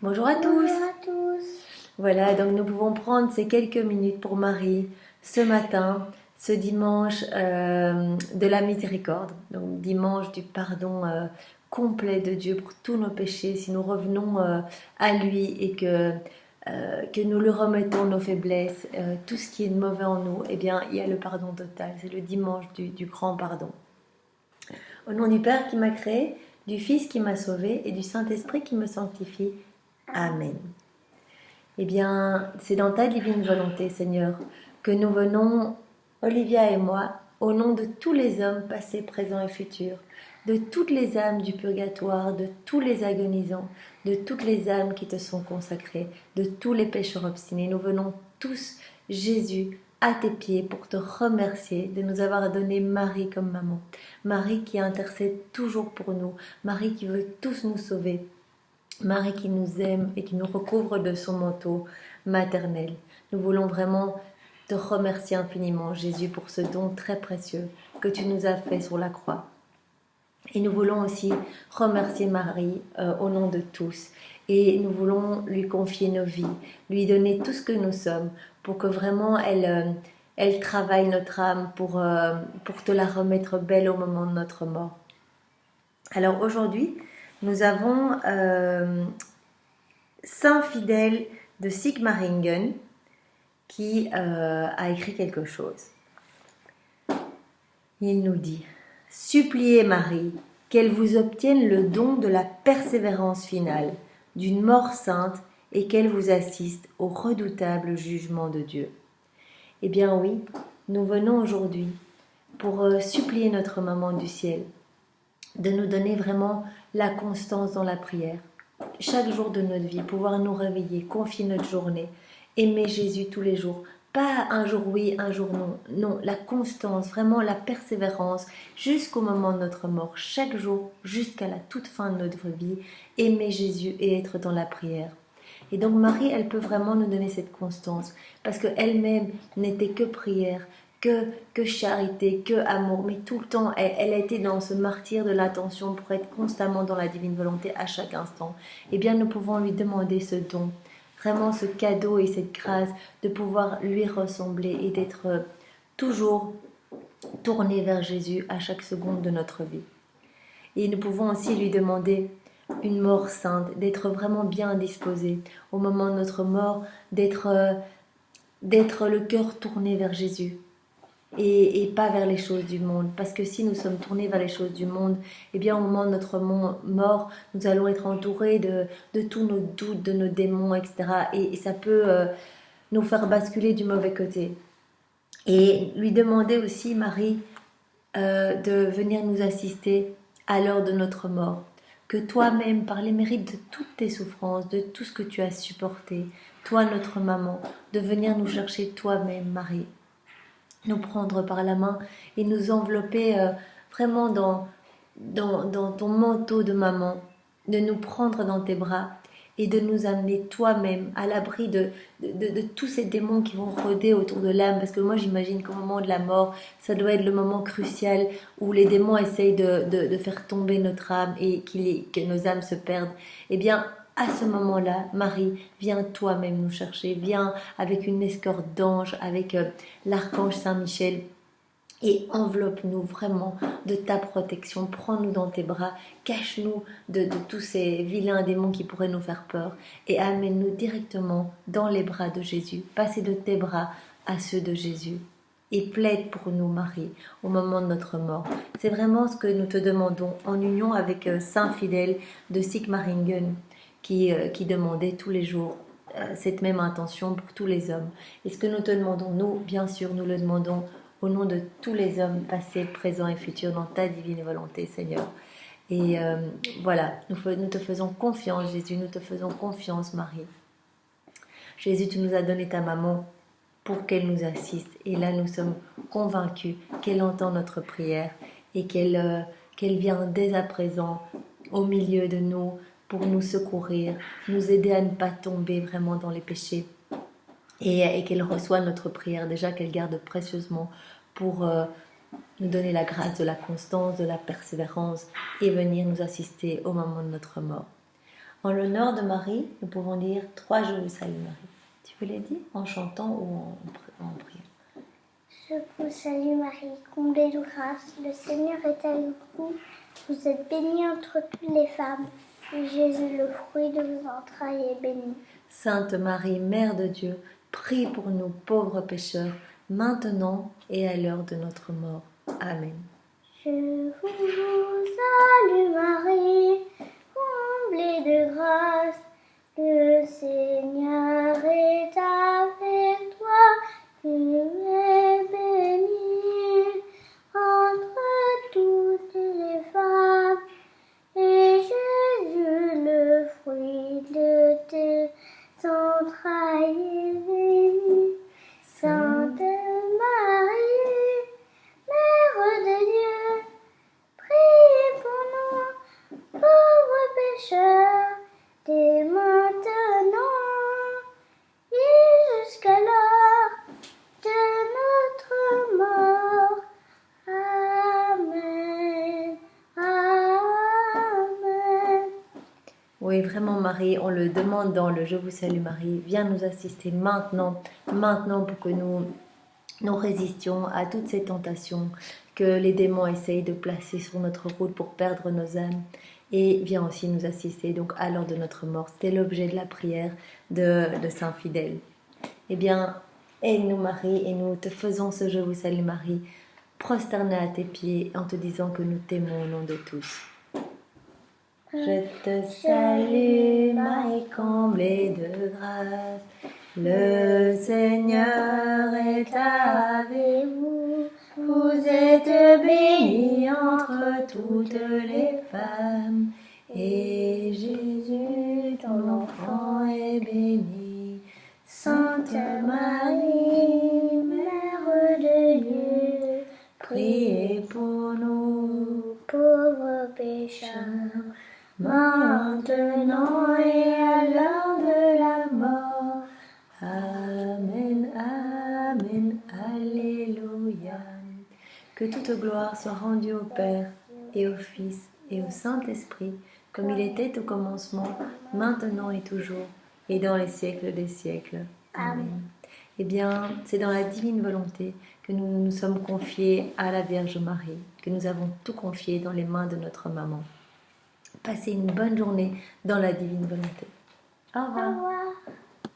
Bonjour à tous. Bonjour à tous. Voilà, donc nous pouvons prendre ces quelques minutes pour Marie ce matin, ce dimanche de la miséricorde, donc dimanche du pardon complet de Dieu pour tous nos péchés. Si nous revenons à lui et que nous lui remettons nos faiblesses, tout ce qui est de mauvais en nous, eh bien, il y a le pardon total. C'est le dimanche du grand pardon. Au nom du Père qui m'a créé, du Fils qui m'a sauvé et du Saint-Esprit qui me sanctifie. Amen. Eh bien, c'est dans ta divine volonté, Seigneur, que nous venons, Olivia et moi, au nom de tous les hommes passés, présents et futurs, de toutes les âmes du purgatoire, de tous les agonisants, de toutes les âmes qui te sont consacrées, de tous les pécheurs obstinés. Nous venons tous, Jésus, à tes pieds pour te remercier de nous avoir donné Marie comme maman. Marie qui intercède toujours pour nous, Marie qui veut tous nous sauver. Marie qui nous aime et qui nous recouvre de son manteau maternel. Nous voulons vraiment te remercier infiniment, Jésus, pour ce don très précieux que tu nous as fait sur la croix. Et nous voulons aussi remercier Marie au nom de tous. Et nous voulons lui confier nos vies, lui donner tout ce que nous sommes, pour que vraiment elle travaille notre âme pour te la remettre belle au moment de notre mort. Alors aujourd'hui, nous avons Saint Fidèle de Sigmaringen qui a écrit quelque chose. Il nous dit « Suppliez Marie qu'elle vous obtienne le don de la persévérance finale, d'une mort sainte et qu'elle vous assiste au redoutable jugement de Dieu. » Eh bien oui, nous venons aujourd'hui pour supplier notre maman du ciel de nous donner vraiment la constance dans la prière. Chaque jour de notre vie, pouvoir nous réveiller, confier notre journée, aimer Jésus tous les jours. Pas un jour oui, un jour non. Non, la constance, vraiment la persévérance jusqu'au moment de notre mort. Chaque jour, jusqu'à la toute fin de notre vie, aimer Jésus et être dans la prière. Et donc Marie, elle peut vraiment nous donner cette constance parce qu'elle-même n'était que prière, que charité, que amour, mais tout le temps, elle a été dans ce martyre de l'attention pour être constamment dans la divine volonté à chaque instant. Eh bien, nous pouvons lui demander ce don, vraiment ce cadeau et cette grâce de pouvoir lui ressembler et d'être toujours tourné vers Jésus à chaque seconde de notre vie. Et nous pouvons aussi lui demander une mort sainte, d'être vraiment bien disposé au moment de notre mort, d'être le cœur tourné vers Jésus. Et pas vers les choses du monde. Parce que si nous sommes tournés vers les choses du monde, eh bien au moment de notre mort, nous allons être entourés de tous nos doutes, de nos démons, etc. Et ça peut nous faire basculer du mauvais côté. Et lui demander aussi, Marie, de venir nous assister à l'heure de notre mort. Que toi-même, par les mérites de toutes tes souffrances, de tout ce que tu as supporté, toi notre maman, de venir nous chercher toi-même, Marie. Nous prendre par la main et nous envelopper vraiment dans ton manteau de maman, de nous prendre dans tes bras et de nous amener toi-même à l'abri de tous ces démons qui vont rôder autour de l'âme. Parce que moi j'imagine qu'au moment de la mort, ça doit être le moment crucial où les démons essayent de faire tomber notre âme et que nos âmes se perdent. Eh bien, à ce moment-là, Marie, viens toi-même nous chercher, viens avec une escorte d'anges, avec l'archange Saint-Michel, et enveloppe-nous vraiment de ta protection, prends-nous dans tes bras, cache-nous de tous ces vilains démons qui pourraient nous faire peur, et amène-nous directement dans les bras de Jésus, passer de tes bras à ceux de Jésus. Et plaide pour nous, Marie, au moment de notre mort. C'est vraiment ce que nous te demandons en union avec Saint Fidèle de Sigmaringen, qui demandait tous les jours cette même intention pour tous les hommes. Et ce que nous te demandons, nous, bien sûr, nous le demandons au nom de tous les hommes passés, présents et futurs dans ta divine volonté, Seigneur. Et voilà, nous te faisons confiance, Jésus, nous te faisons confiance, Marie. Jésus, tu nous as donné ta maman pour qu'elle nous assiste. Et là, nous sommes convaincus qu'elle entend notre prière et qu'elle vient dès à présent au milieu de nous pour nous secourir, nous aider à ne pas tomber vraiment dans les péchés. Et qu'elle reçoit notre prière, déjà qu'elle garde précieusement pour nous donner la grâce de la constance, de la persévérance et venir nous assister au moment de notre mort. En l'honneur de Marie, nous pouvons dire 3 Je vous salue Marie. Tu veux les dire en chantant ou en priant? Je vous salue Marie, comblée de grâce, le Seigneur est avec vous. Vous êtes bénie entre toutes les femmes, et Jésus, le fruit de vos entrailles, est béni. Sainte Marie, Mère de Dieu, prie pour nous pauvres pécheurs, maintenant et à l'heure de notre mort. Amen. Je vous salue Marie, comblée de grâce, le Seigneur est avec toi. Tu es bénie entre toutes les femmes, et Jésus, le fruit de tes entrailles, est béni. Sainte Marie, Mère de Dieu, priez pour nous, pauvres pécheurs, dès maintenant et jusqu'à l'heure de notre mort. Amen. Amen. Oui, vraiment Marie, on le demande dans le Je vous salue Marie. Viens nous assister maintenant pour que nous résistions à toutes ces tentations que les démons essayent de placer sur notre route pour perdre nos âmes. Et viens aussi nous assister donc à l'heure de notre mort. C'était l'objet de la prière de Saint Fidèle. Eh bien, aide-nous Marie, et nous te faisons ce Je vous salue Marie, prosternés à tes pieds en te disant que nous t'aimons au nom de tous. Je te salue Marie, comblée de grâce, le Seigneur est avec vous. Vous êtes bénie entre toutes les femmes, et Jésus, ton enfant, est béni. Sainte Marie, Mère de Dieu, priez pour nous, Pauvres pécheurs, maintenant et à l'heure de la mort. Amen, Amen, Alléluia. Que toute gloire soit rendue au Père et au Fils et au Saint-Esprit, comme il était au commencement, maintenant et toujours, et dans les siècles des siècles. Amen. Eh bien, c'est dans la divine volonté que nous nous sommes confiés à la Vierge Marie, que nous avons tout confié dans les mains de notre maman. Passez une bonne journée dans la divine volonté. Au revoir. au revoir.